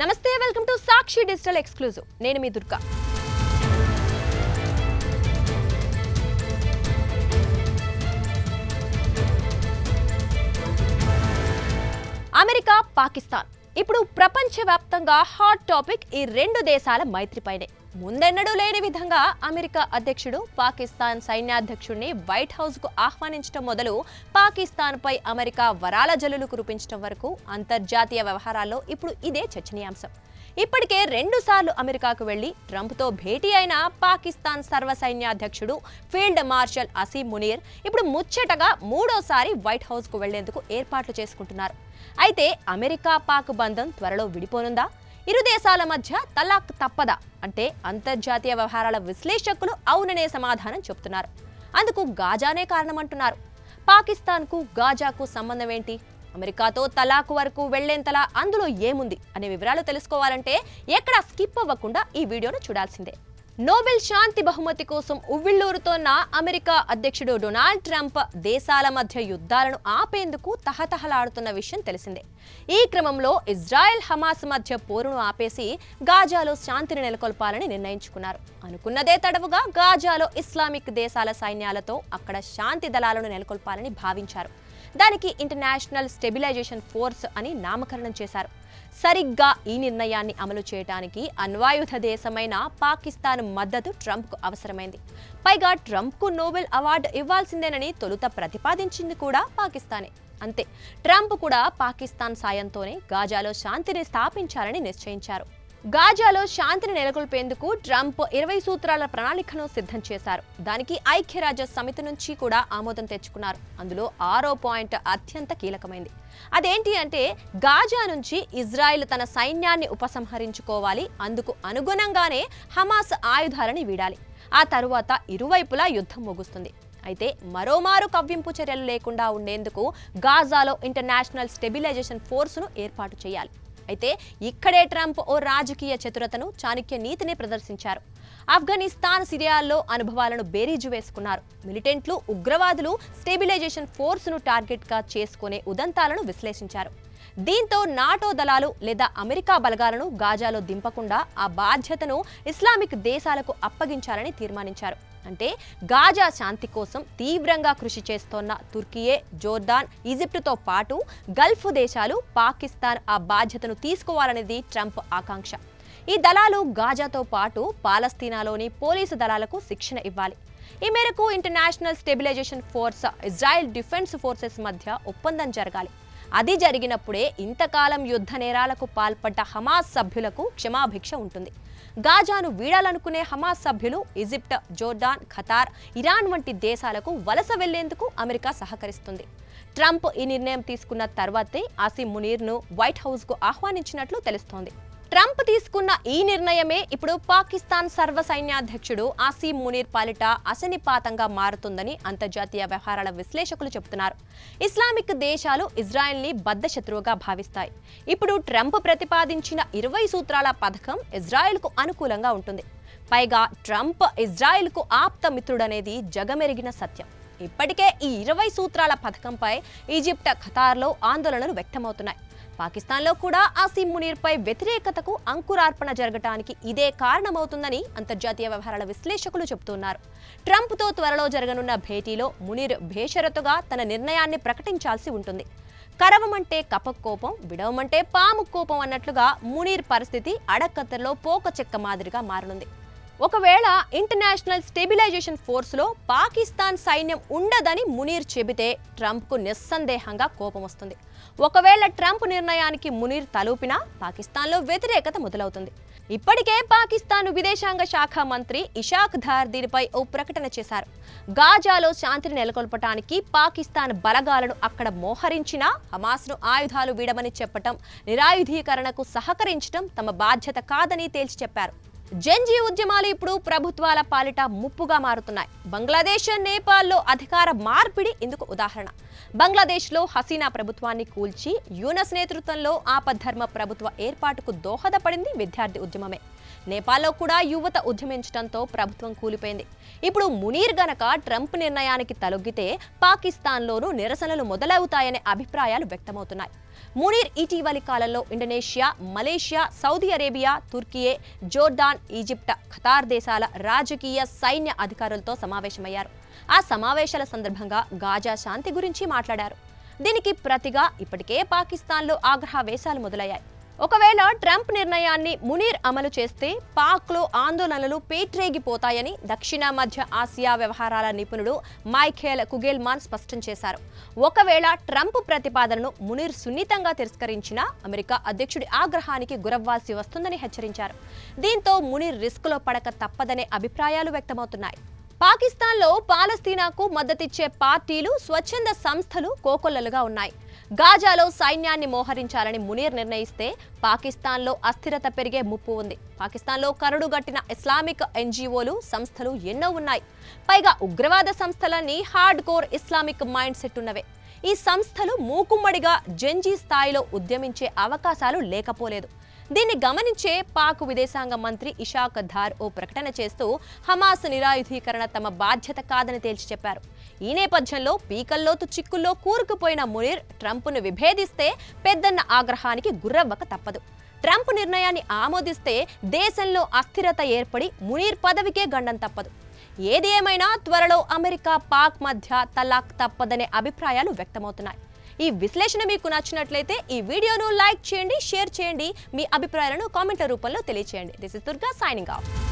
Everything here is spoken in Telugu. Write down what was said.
నమస్తే, welcome to Sakshi digital exclusive. నేను మీ దుర్గా. అమెరికా, పాకిస్తాన్ ఇప్పుడు ప్రపంచవ్యాప్తంగా హాట్ టాపిక్. ఈ రెండు దేశాల మైత్రిపైనే. ముందెన్నడూ లేని విధంగా అమెరికా అధ్యక్షుడు పాకిస్తాన్ సైన్యాధ్యక్షుడిని వైట్ హౌస్ కు ఆహ్వానించడం మొదలు పాకిస్తాన్పై అమెరికా వరాల జల్లులు కురిపించడం వరకు అంతర్జాతీయ వ్యవహారాల్లో ఇప్పుడు ఇదే చర్చనీయాంశం. ఇప్పటికే 2 సార్లు అమెరికాకు వెళ్లి ట్రంప్తో భేటీ అయిన పాకిస్తాన్ సర్వసైన్యాధ్యక్షుడు ఫీల్డ్ మార్షల్ అసీం మునీర్ ఇప్పుడు ముచ్చటగా 3వ వైట్ హౌస్ కు వెళ్లేందుకు ఏర్పాట్లు చేసుకుంటున్నారు. అయితే అమెరికా పాక్ బంధం త్వరలో విడిపోనుందా? ఇరు దేశాల మధ్య తలాక్ తప్పదా అంటే అంతర్జాతీయ వ్యవహారాల విశ్లేషకులు అవుననే సమాధానం చెబుతున్నారు. అందుకు గాజానే కారణమంటున్నారు. పాకిస్తాన్కు గాజాకు సంబంధం ఏంటి? అమెరికాతో తలాక్ వరకు వెళ్లేంతలా అందులో ఏముంది అనే వివరాలు తెలుసుకోవాలంటే ఎక్కడా స్కిప్ అవ్వకుండా ఈ వీడియోను చూడాల్సిందే. నోబెల్ శాంతి బహుమతి కోసం ఉవ్విళ్లూరుతోన్న అమెరికా అధ్యక్షుడు డొనాల్డ్ ట్రంప్ దేశాల మధ్య యుద్ధాలను ఆపేందుకు తహతహలాడుతున్న విషయం తెలిసిందే. ఈ క్రమంలో ఇజ్రాయెల్ హమాస్ మధ్య పోరును ఆపేసి గాజాలో శాంతిని నెలకొల్పాలని నిర్ణయించుకున్నారు. అనుకున్నదే తడవుగా గాజాలో ఇస్లామిక్ దేశాల సైన్యాలతో అక్కడ శాంతి దళాలను నెలకొల్పాలని భావించారు. దానికి ఇంటర్నేషనల్ స్టెబిలైజేషన్ ఫోర్స్ అని నామకరణం చేశారు. సరిగ్గా ఈ నిర్ణయాన్ని అమలు చేయడానికి అణ్వాయుధ దేశమైన పాకిస్తాన్ మద్దతు ట్రంప్కు అవసరమైంది. పైగా ట్రంప్కు నోబెల్ అవార్డు ఇవ్వాల్సిందేనని తొలుత ప్రతిపాదించింది కూడా పాకిస్తానే. అంతే, ట్రంప్ కూడా పాకిస్తాన్ సాయంతోనే గాజాలో శాంతిని స్థాపించాలని నిశ్చయించారు. గాజాలో శాంతిని నెలకొల్పేందుకు ట్రంప్ 20 సూత్రాల ప్రణాళికను సిద్ధం చేశారు. దానికి ఐక్యరాజ్య సమితి నుంచి కూడా ఆమోదం తెచ్చుకున్నారు. అందులో 6వ పాయింట్ అత్యంత కీలకమైంది. అదేంటి అంటే గాజా నుంచి ఇజ్రాయెల్ తన సైన్యాన్ని ఉపసంహరించుకోవాలి. అందుకు అనుగుణంగానే హమాస్ ఆయుధాలని వీడాలి. ఆ తరువాత ఇరువైపులా యుద్ధం ముగుస్తుంది. అయితే మరోమారు కవ్వింపు చర్యలు లేకుండా ఉండేందుకు గాజాలో ఇంటర్నేషనల్ స్టెబిలైజేషన్ ఫోర్స్ను ఏర్పాటు చేయాలి. అయితే ఇక్కడే ట్రంప్ ఓ రాజకీయ చతురతను, చాణక్య నీతిని ప్రదర్శించారు. ఆఫ్ఘనిస్తాన్, సిరియాల్లో అనుభవాలను బేరీజు వేసుకున్నారు. మిలిటెంట్లు, ఉగ్రవాదులు స్టెబిలైజేషన్ ఫోర్స్ను టార్గెట్గా చేసుకునే ఉదంతాలను విశ్లేషించారు. దీంతో నాటో దళాలు లేదా అమెరికా బలగాలను గాజాలో దింపకుండా ఆ బాధ్యతను ఇస్లామిక్ దేశాలకు అప్పగించాలని తీర్మానించారు. అంటే గాజా శాంతి కోసం తీవ్రంగా కృషి చేస్తోన్న తుర్కియే, జోర్దాన్, ఈజిప్టుతో పాటు గల్ఫ్ దేశాలు, పాకిస్తాన్ ఆ బాధ్యతను తీసుకోవాలనేది ట్రంప్ ఆకాంక్ష. ఈ దళాలు గాజాతో పాటు పాలస్తీనాలోని పోలీసు దళాలకు శిక్షణ ఇవ్వాలి. ఈ మేరకు international stabilization force, Israel defence forces మధ్య ఒప్పందం జరగాలి. అది జరిగినప్పుడే ఇంతకాలం యుద్ధ నేరాలకు పాల్పడ్డ హమాస్ సభ్యులకు క్షమాభిక్ష ఉంటుంది. గాజాను వీడాలనుకునే హమాస్ సభ్యులు ఈజిప్ట్, జోర్డాన్, ఖతార్, ఇరాన్ వంటి దేశాలకు వలస వెళ్లేందుకు అమెరికా సహకరిస్తుంది. ట్రంప్ ఈ నిర్ణయం తీసుకున్న తర్వాతే అసీం మునీర్ను వైట్ హౌస్ కు ఆహ్వానించినట్లు తెలుస్తోంది. ట్రంప్ తీసుకున్న ఈ నిర్ణయమే ఇప్పుడు పాకిస్తాన్ సర్వసైన్యాధ్యక్షుడు అసీం మునీర్ పాలిట అశనిపాతంగా మారుతుందని అంతర్జాతీయ వ్యవహారాల విశ్లేషకులు చెబుతున్నారు. ఇస్లామిక్ దేశాలు ఇజ్రాయెల్ని బద్ధశత్రువుగా భావిస్తాయి. ఇప్పుడు ట్రంప్ ప్రతిపాదించిన 20 సూత్రాల పథకం ఇజ్రాయెల్కు అనుకూలంగా ఉంటుంది. పైగా ట్రంప్ ఇజ్రాయెల్కు ఆప్త మిత్రుడనేది జగమెరిగిన సత్యం. ఇప్పటికే ఈ 20 సూత్రాల పథకంపై ఈజిప్ట్, ఖతార్లో ఆందోళనలు వ్యక్తమవుతున్నాయి. పాకిస్తాన్లో కూడా అసీం మునీర్పై వ్యతిరేకతకు అంకురార్పణ జరగటానికి ఇదే కారణమవుతుందని అంతర్జాతీయ వ్యవహారాల విశ్లేషకులు చెబుతున్నారు. ట్రంప్తో త్వరలో జరగనున్న భేటీలో మునీర్ బేషరతుగా తన నిర్ణయాన్ని ప్రకటించాల్సి ఉంటుంది. కరవమంటే కపకోపం, విడవమంటే పాము కోపం అన్నట్లుగా మునీర్ పరిస్థితి అడకత్తెరలో పోక చెక్క మాదిరిగా మారనుంది. ఒకవేళ ఇంటర్నేషనల్ స్టెబిలైజేషన్ ఫోర్స్లో పాకిస్తాన్ సైన్యం ఉండదని మునీర్ చెబితే ట్రంప్కు నిస్సందేహంగా కోపం వస్తుంది. ఒకవేళ ట్రంప్ నిర్ణయానికి మునీర్ తలూపినా పాకిస్తాన్లో వ్యతిరేకత మొదలవుతుంది. ఇప్పటికే పాకిస్తాన్ విదేశాంగ శాఖ మంత్రి ఇషాక్ దార్ దీనిపై ఓ ప్రకటన చేశారు. గాజాలో శాంతిని నెలకొల్పటానికి పాకిస్తాన్ బలగాలను అక్కడ మోహరించినా హమాస్ను ఆయుధాలు వీడమని చెప్పటం, నిరాయుధీకరణకు సహకరించడం తమ బాధ్యత కాదని తేల్చి చెప్పారు. జెన్జీ ఉద్యమాలు ఇప్పుడు ప్రభుత్వాల పాలిట ముప్పుగా మారుతున్నాయి. బంగ్లాదేశ్, నేపాల్లో అధికార మార్పిడి ఇందుకు ఉదాహరణ. బంగ్లాదేశ్లో హసీనా ప్రభుత్వాన్ని కూల్చి యూనస్ నేతృత్వంలో ఆపద్ధర్మ ప్రభుత్వ ఏర్పాటుకు దోహదపడింది విద్యార్థి ఉద్యమమే. నేపాల్లో కూడా యువత ఉద్యమించడంతో ప్రభుత్వం కూలిపోయింది. ఇప్పుడు మునీర్ గనక ట్రంప్ నిర్ణయానికి తలొగ్గితే పాకిస్తాన్లోనూ నిరసనలు మొదలవుతాయనే అభిప్రాయాలు వ్యక్తమవుతున్నాయి. మునీర్ ఇటీవలి కాలంలో Indonesia, Malaysia, Saudi Arabia, Türkiye, Jordan, Egypt, Qatar దేశాల రాజకీయ, సైన్య అధికారులతో సమావేశమయ్యారు. ఆ సమావేశాల సందర్భంగా గాజా శాంతి గురించి మాట్లాడారు. దీనికి ప్రతిగా ఇప్పటికే పాకిస్తాన్లో ఆగ్రహావేశాలు మొదలయ్యాయి. ఒకవేళ ట్రంప్ నిర్ణయాన్ని మునీర్ అమలు చేస్తే పాక్లో ఆందోళనలు పేట్రేగిపోతాయని దక్షిణ మధ్య ఆసియా వ్యవహారాల నిపుణుడు మైఖేల్ కుగెల్మాన్ స్పష్టం చేశారు. ఒకవేళ ట్రంప్ ప్రతిపాదనను మునీర్ సున్నితంగా తిరస్కరించినా అమెరికా అధ్యక్షుడి ఆగ్రహానికి గురవ్వాల్సి వస్తుందని హెచ్చరించారు. దీంతో మునీర్ రిస్కులో పడక తప్పదనే అభిప్రాయాలు వ్యక్తమవుతున్నాయి. పాకిస్తాన్లో పాలస్తీనాకు మద్దతిచ్చే పార్టీలు, స్వచ్ఛంద సంస్థలు కోకొల్లలుగా ఉన్నాయి. గాజాలో సైన్యాన్ని మోహరించాలని మునీర్ నిర్ణయిస్తే పాకిస్తాన్లో అస్థిరత పెరిగే ముప్పు ఉంది. పాకిస్తాన్లో కరడుగట్టిన ఇస్లామిక్ ఎన్జీఓలు, సంస్థలు ఎన్నో ఉన్నాయి. పైగా ఉగ్రవాద సంస్థలన్నీ hard core Islamic mind set ఉన్నవే. ఈ సంస్థలు మూకుమ్మడిగా జంజీ స్థాయిలో ఉద్యమించే అవకాశాలు లేకపోలేదు. దీన్ని గమనించే పాక్ విదేశాంగ మంత్రి ఇషాక్ ధార్ ఓ ప్రకటన చేస్తూ హమాస్ నిరాయుధీకరణ తమ బాధ్యత కాదని తేల్చి చెప్పారు. ఈ నేపథ్యంలో పీకల్లోతు చిక్కుల్లో కూరుకుపోయిన మునీర్ ట్రంప్ను విభేదిస్తే పెద్దన్న ఆగ్రహానికి గుర్రవ్వక తప్పదు. ట్రంప్ నిర్ణయాన్ని ఆమోదిస్తే దేశంలో అస్థిరత ఏర్పడి మునీర్ పదవికే గండం తప్పదు. ఏది ఏమైనా త్వరలో అమెరికా, పాక్ మధ్య తలాక్ తప్పదనే అభిప్రాయాలు వ్యక్తమవుతున్నాయి. ఈ విశ్లేషణ మీకు నచ్చినట్లయితే ఈ వీడియోను లైక్ చేయండి, షేర్ చేయండి. మీ అభిప్రాయాలను కామెంట్ల రూపంలో తెలియజేయండి. This is Durga signing off.